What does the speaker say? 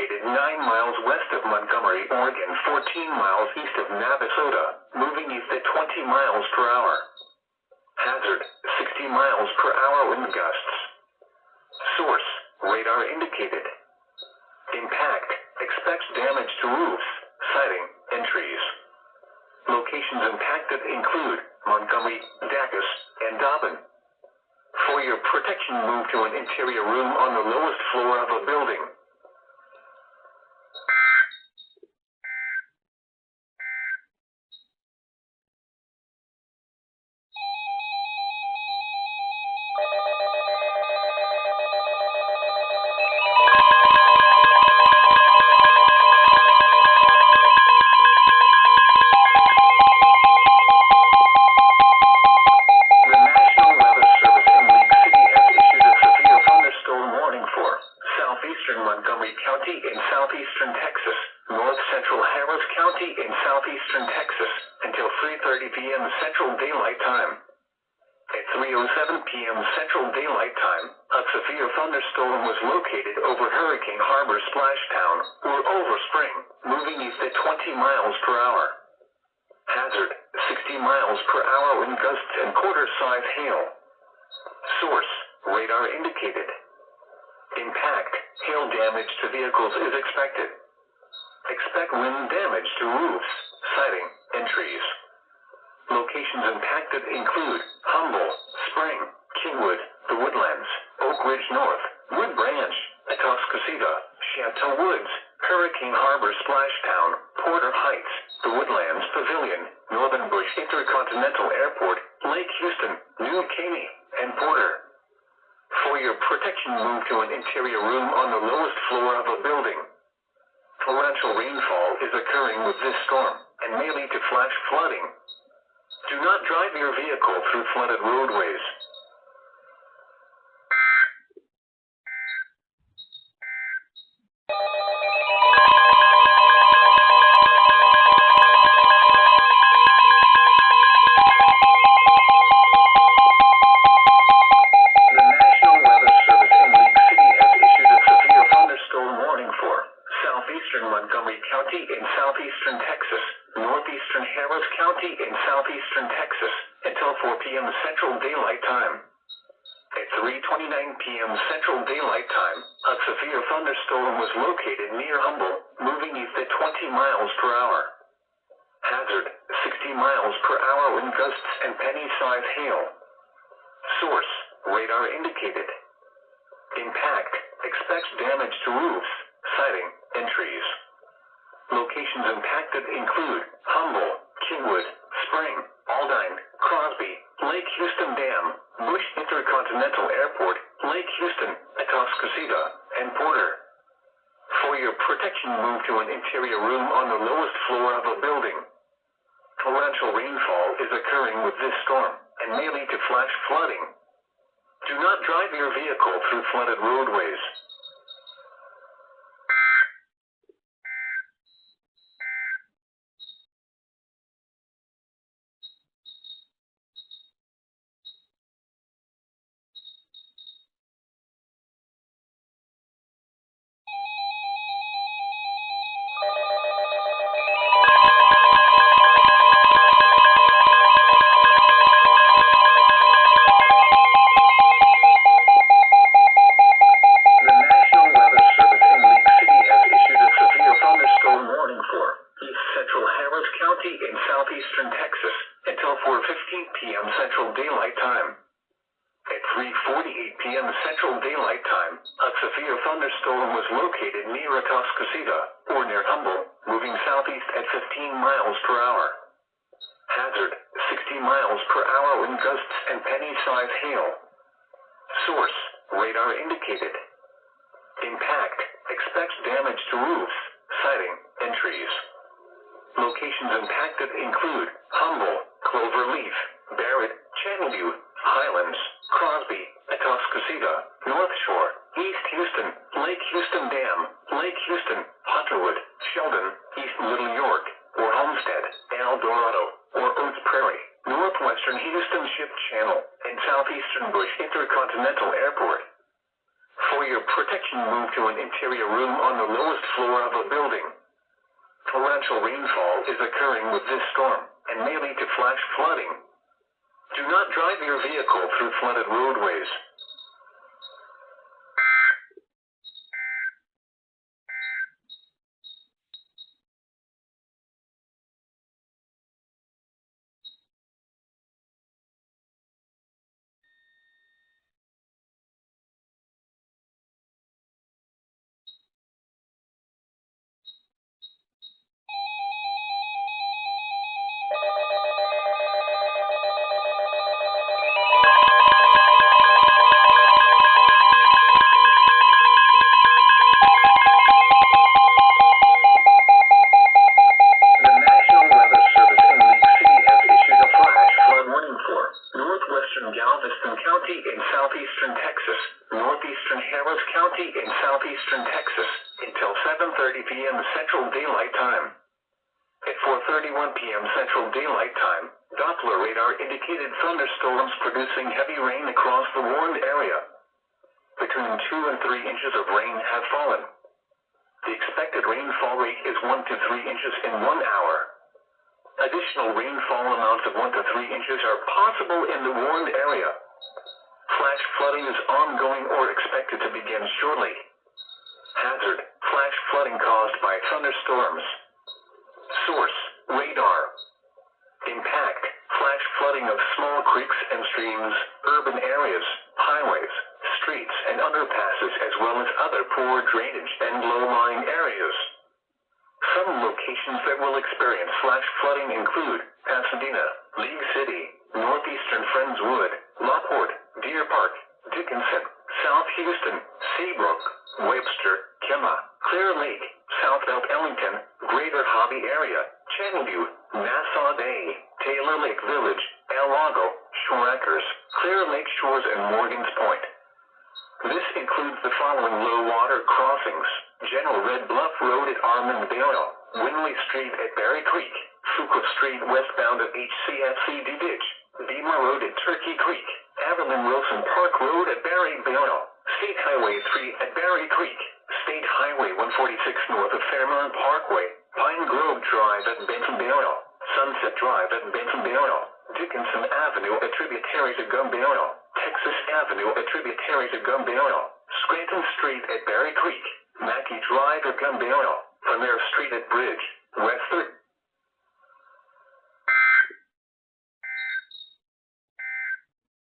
located 9 miles west of Montgomery, Oregon, 14 miles east of Navasota, moving east at 20 miles per hour. Hazard, 60 miles per hour wind gusts. Source, radar indicated. Impact, expects damage to roofs, siding, and trees. Locations impacted include Montgomery, Dacus, and Dobbin. For your protection, move to an interior room on the lowest floor of a building. Montgomery County in southeastern Texas, north central Harris County in southeastern Texas, until 3:30 p.m. Central Daylight Time. At 3:07 p.m. Central Daylight Time, a severe thunderstorm was located over Hurricane Harbor Splashdown, or over Spring, moving east at 20 miles per hour. Hazard, 60 miles per hour wind gusts and quarter-size hail. Source, radar indicated. Impact, hail damage to vehicles is expected. Expect wind damage to roofs, siding, and trees. Locations impacted include Humble, Spring, Kingwood, The Woodlands, Oak Ridge North, Wood Branch, Atascocita, Chateau Woods, Hurricane Harbor Splashdown, Porter Heights, The Woodlands Pavilion, Northern Bush Intercontinental Airport, Lake Houston, New Caney, and Porter. For your protection, move to an interior room on the lowest floor of a building. Torrential rainfall is occurring with this storm, and may lead to flash flooding. Do not drive your vehicle through flooded roadways. Montgomery County in southeastern Texas, northeastern Harris County in southeastern Texas, until 4 p.m. Central Daylight Time. At 3:29 p.m. Central Daylight Time, a severe thunderstorm was located near Humble, moving east at 20 miles per hour. Hazard, 60 miles per hour wind gusts and penny-size hail. Source, radar indicated. Impact, expects damage to roofs, siding, and trees. Locations impacted include Humble, Kingwood, Spring, Aldine, Crosby, Lake Houston Dam, Bush Intercontinental Airport, Lake Houston, Atascocita, and Porter. For your protection, move to an interior room on the lowest floor of a building. Torrential rainfall is occurring with this storm, and may lead to flash flooding. Do not drive your vehicle through flooded roadways. In southeastern Texas, until 4:15 p.m. Central Daylight Time. At 3:48 p.m. Central Daylight Time, a severe thunderstorm was located near Atascocita, or near Humble, moving southeast at 15 miles per hour. Hazard, 60 miles per hour wind gusts and penny-size hail. Source, radar indicated. Impact, expects damage to roofs, siding, and trees. Locations impacted include Humble, Cloverleaf, Barrett, Channelview, Highlands, Crosby, Atascocita, North Shore, East Houston, Lake Houston Dam, Lake Houston, Hunterwood, Sheldon, East Little York, or Homestead, El Dorado, or Oates Prairie, northwestern Houston Ship Channel, and southeastern Bush Intercontinental Airport. For for your protection, move to an interior room on the lowest floor of a building. Torrential rainfall is occurring with this storm and may lead to flash flooding. Do not drive your vehicle through flooded roadways. Galveston County in southeastern Texas, northeastern Harris County in southeastern Texas, until 7:30 p.m. Central Daylight Time. At 4:31 p.m. Central Daylight Time, Doppler radar indicated thunderstorms producing heavy rain across the warned area. Between 2 and 3 inches of rain have fallen. The expected rainfall rate is 1 to 3 inches in 1 hour. Additional rainfall amounts of 1 to 3 inches are possible in the warned area. Flash flooding is ongoing or expected to begin shortly. Hazard: flash flooding caused by thunderstorms. Source: radar. Impact: flash flooding of small creeks and streams, urban areas, highways, streets and underpasses, as well as other poor drainage and low-lying areas. Some locations that will experience flash flooding include Pasadena, League City, northeastern Friendswood, Lockport, Deer Park, Dickinson, South Houston, Seabrook, Webster, Kemah, Clear Lake, South Belt Ellington, Greater Hobby Area, Channelview, Nassau Bay, Taylor Lake Village, El Lago, Shore Acres, Clear Lake Shores, and Morgan's Point. This includes the following low water crossings: General Red Bluff Road at Armand-Vale, Winley Street at Berry Creek, Fuqua Street westbound at HCFCD Ditch, Beamer Road at Turkey Creek, Evelyn Wilson Park Road at Berry-Vale, State Highway 3 at Berry Creek, State Highway 146 north of Fairmount Parkway, Pine Grove Drive at Benton-Vale, Sunset Drive at Benton-Vale, Dickinson Avenue a tributary to Gumbale, Texas Avenue a tributary to Gumbale, Scranton Street at Berry Creek, Mackey Drive at Gumbale, Premier Street at Bridge, West 3rd